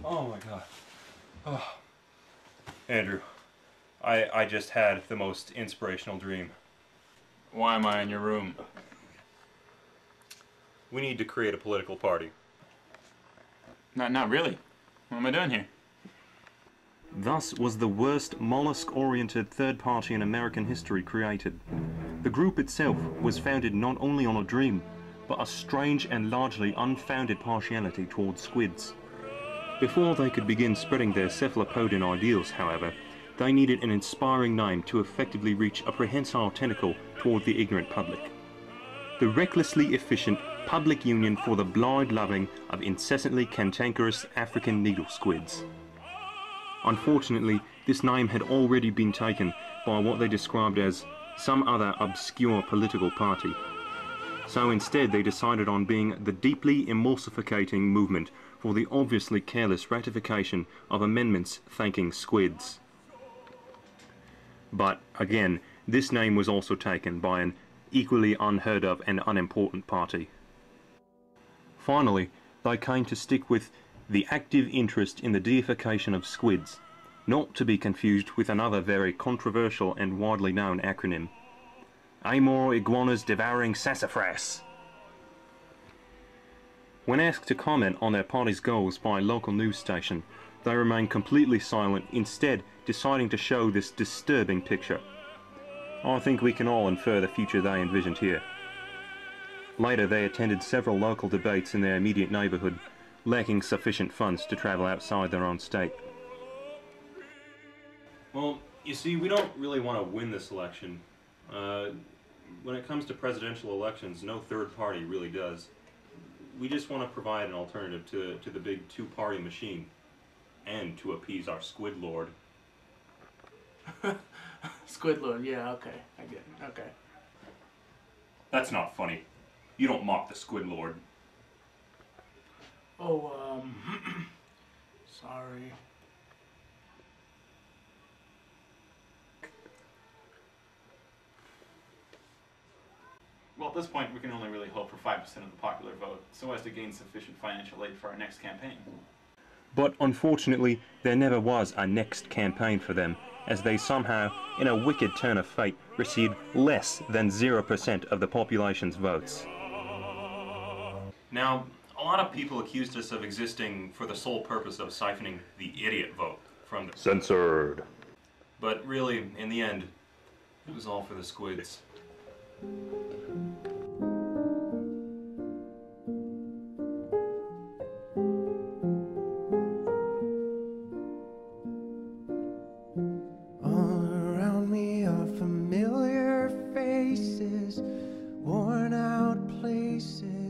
Oh my god. Oh. Andrew, I just had the most inspirational dream. Why am I in your room? We need to create a political party. Not really. What am I doing here? Thus was the worst mollusk-oriented third party in American history created. The group itself was founded not only on a dream, but a strange and largely unfounded partiality towards squids. Before they could begin spreading their cephalopodin ideals, however, they needed an inspiring name to effectively reach a prehensile tentacle toward the ignorant public. The recklessly efficient Public Union for the Blind Loving of Incessantly Cantankerous African Needle Squids. Unfortunately, this name had already been taken by what they described as some other obscure political party. So instead they decided on being the deeply emulsificating movement for the obviously careless ratification of amendments thanking squids. But again, this name was also taken by an equally unheard of and unimportant party. Finally, they came to stick with the active interest in the deification of squids, not to be confused with another very controversial and widely known acronym, Amoral Iguanas Devouring Sassafras. When asked to comment on their party's goals by a local news station, they remained completely silent, instead deciding to show this disturbing picture. I think we can all infer the future they envisioned here. Later they attended several local debates in their immediate neighbourhood, lacking sufficient funds to travel outside their own state. Well, you see, we don't really want to win this election. When it comes to presidential elections, no third party really does. We just want to provide an alternative to the big two-party machine, and to appease our squid lord. Squid Lord, yeah, okay, I get it, okay. That's not funny. You don't mock the squid lord. Oh, sorry. Well, at this point, we can only really hope for 5% of the popular vote, so as to gain sufficient financial aid for our next campaign. But unfortunately, there never was a next campaign for them, as they somehow, in a wicked turn of fate, received less than 0% of the population's votes. Now, a lot of people accused us of existing for the sole purpose of siphoning the idiot vote from the... Censored. But really, in the end, it was all for the squids. All around me are familiar faces, worn out places.